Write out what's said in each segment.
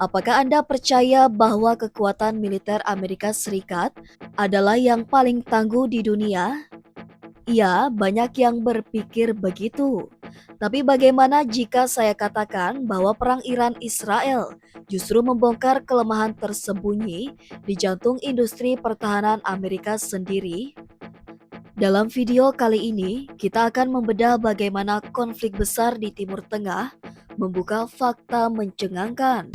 Apakah Anda percaya bahwa kekuatan militer Amerika Serikat adalah yang paling tangguh di dunia? Ya, banyak yang berpikir begitu. Tapi bagaimana jika saya katakan bahwa perang Iran-Israel justru membongkar kelemahan tersembunyi di jantung industri pertahanan Amerika sendiri? Dalam video kali ini, kita akan membedah bagaimana konflik besar di Timur Tengah membuka fakta mencengangkan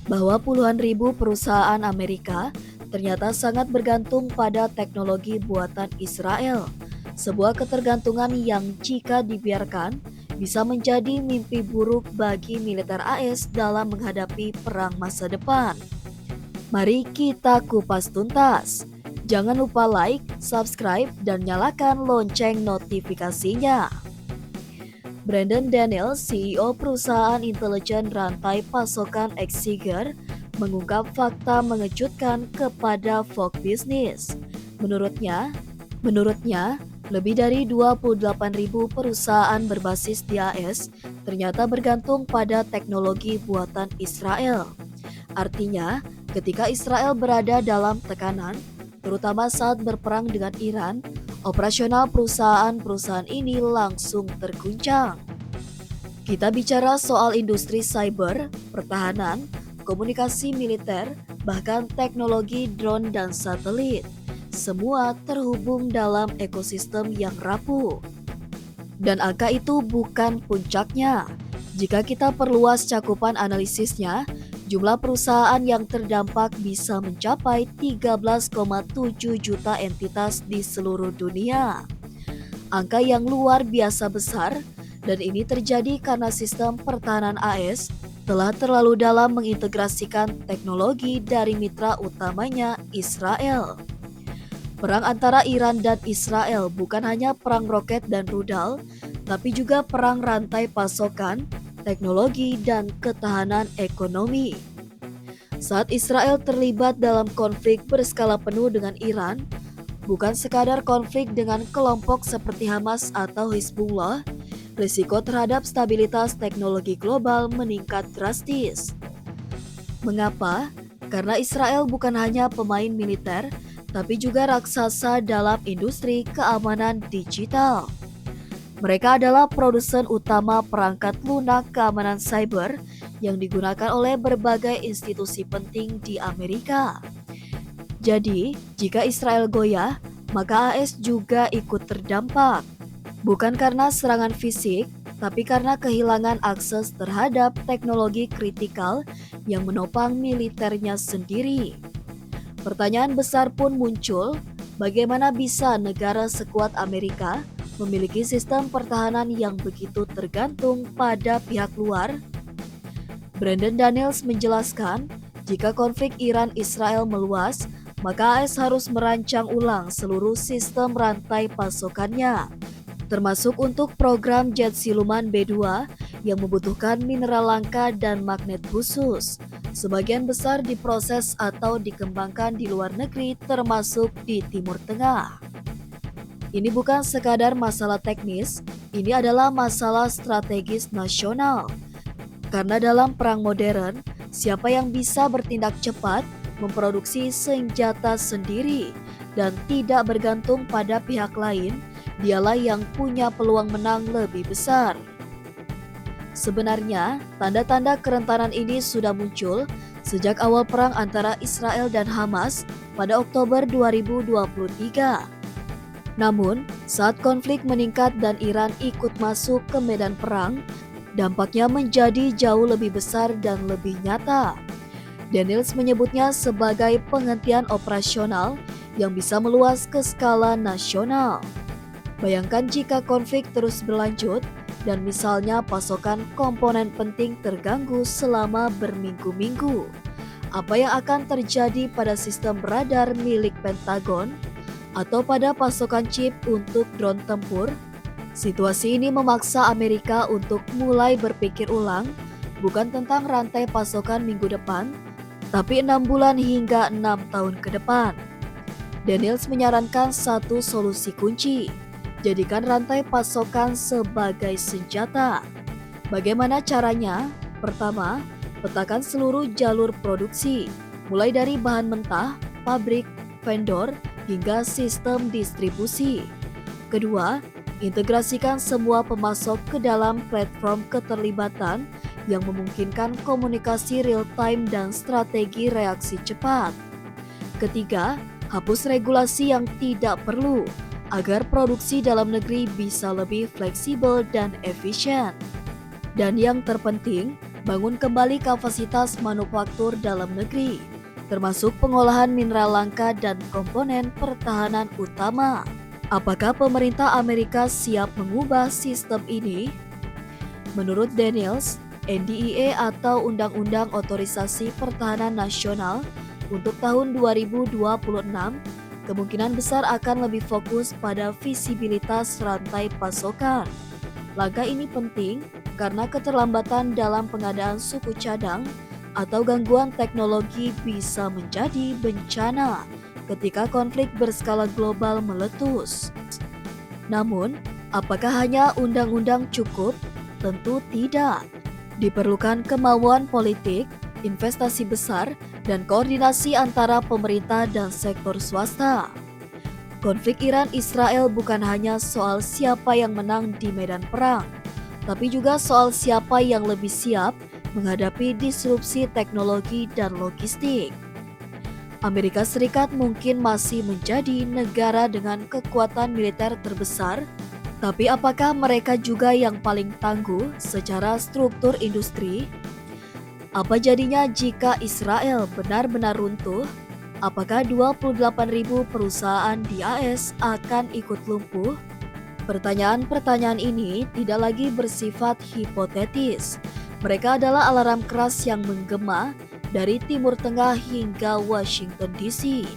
bahwa puluhan ribu perusahaan Amerika ternyata sangat bergantung pada teknologi buatan Israel. Sebuah ketergantungan yang jika dibiarkan bisa menjadi mimpi buruk bagi militer AS dalam menghadapi perang masa depan. Mari kita kupas tuntas. Jangan lupa like, subscribe, dan nyalakan lonceng notifikasinya. Brandon Daniels, CEO perusahaan intelijen rantai pasokan Exiger, mengungkap fakta mengejutkan kepada Fox Business. Menurutnya, lebih dari 28.000 perusahaan berbasis di AS ternyata bergantung pada teknologi buatan Israel. Artinya, ketika Israel berada dalam tekanan, terutama saat berperang dengan Iran, operasional perusahaan-perusahaan ini langsung terguncang. Kita bicara soal industri cyber, pertahanan, komunikasi militer, bahkan teknologi drone dan satelit. Semua terhubung dalam ekosistem yang rapuh. Dan angka itu bukan puncaknya. Jika kita perluas cakupan analisisnya, jumlah perusahaan yang terdampak bisa mencapai 13,7 juta entitas di seluruh dunia. Angka yang luar biasa besar, dan ini terjadi karena sistem pertahanan AS telah terlalu dalam mengintegrasikan teknologi dari mitra utamanya Israel. Perang antara Iran dan Israel bukan hanya perang roket dan rudal, tapi juga perang rantai pasokan, teknologi, dan ketahanan ekonomi. Saat Israel terlibat dalam konflik berskala penuh dengan Iran, bukan sekadar konflik dengan kelompok seperti Hamas atau Hizbullah, risiko terhadap stabilitas teknologi global meningkat drastis. Mengapa? Karena Israel bukan hanya pemain militer, tapi juga raksasa dalam industri keamanan digital. Mereka adalah produsen utama perangkat lunak keamanan cyber yang digunakan oleh berbagai institusi penting di Amerika. Jadi, jika Israel goyah, maka AS juga ikut terdampak. Bukan karena serangan fisik, tapi karena kehilangan akses terhadap teknologi kritikal yang menopang militernya sendiri. Pertanyaan besar pun muncul, bagaimana bisa negara sekuat Amerika memiliki sistem pertahanan yang begitu tergantung pada pihak luar? Brandon Daniels menjelaskan, jika konflik Iran-Israel meluas, maka AS harus merancang ulang seluruh sistem rantai pasokannya, termasuk untuk program jet siluman B-2 yang membutuhkan mineral langka dan magnet khusus. Sebagian besar diproses atau dikembangkan di luar negeri, termasuk di Timur Tengah. Ini bukan sekadar masalah teknis, ini adalah masalah strategis nasional. Karena dalam perang modern, siapa yang bisa bertindak cepat, memproduksi senjata sendiri, dan tidak bergantung pada pihak lain, dialah yang punya peluang menang lebih besar. Sebenarnya, tanda-tanda kerentanan ini sudah muncul sejak awal perang antara Israel dan Hamas pada Oktober 2023. Namun, saat konflik meningkat dan Iran ikut masuk ke medan perang, dampaknya menjadi jauh lebih besar dan lebih nyata. Daniels menyebutnya sebagai penghentian operasional yang bisa meluas ke skala nasional. Bayangkan jika konflik terus berlanjut, dan misalnya pasokan komponen penting terganggu selama berminggu-minggu. Apa yang akan terjadi pada sistem radar milik Pentagon atau pada pasokan chip untuk drone tempur? Situasi ini memaksa Amerika untuk mulai berpikir ulang, bukan tentang rantai pasokan minggu depan, tapi 6 bulan hingga 6 tahun ke depan. Daniels menyarankan satu solusi kunci. Jadikan rantai pasokan sebagai senjata. Bagaimana caranya? Pertama, Petakan seluruh jalur produksi, mulai dari bahan mentah, pabrik, vendor, hingga sistem distribusi. Kedua, integrasikan semua pemasok ke dalam platform keterlibatan yang memungkinkan komunikasi real-time dan strategi reaksi cepat. Ketiga, hapus regulasi yang tidak perlu agar produksi dalam negeri bisa lebih fleksibel dan efisien. Dan yang terpenting, bangun kembali kapasitas manufaktur dalam negeri, termasuk pengolahan mineral langka dan komponen pertahanan utama. Apakah pemerintah Amerika siap mengubah sistem ini? Menurut Daniels, NDEA atau Undang-Undang Otorisasi Pertahanan Nasional untuk tahun 2026 kemungkinan besar akan lebih fokus pada visibilitas rantai pasokan. Langkah ini penting karena keterlambatan dalam pengadaan suku cadang atau gangguan teknologi bisa menjadi bencana ketika konflik berskala global meletus. Namun, apakah hanya undang-undang cukup? Tentu tidak. Diperlukan kemauan politik, investasi besar, dan koordinasi antara pemerintah dan sektor swasta. Konflik Iran-Israel bukan hanya soal siapa yang menang di medan perang, tapi juga soal siapa yang lebih siap menghadapi disrupsi teknologi dan logistik. Amerika Serikat mungkin masih menjadi negara dengan kekuatan militer terbesar, tapi apakah mereka juga yang paling tangguh secara struktur industri? Apa jadinya jika Israel benar-benar runtuh? Apakah 28.000 perusahaan di AS akan ikut lumpuh? Pertanyaan-pertanyaan ini tidak lagi bersifat hipotetis. Mereka adalah alarm keras yang menggema dari Timur Tengah hingga Washington DC.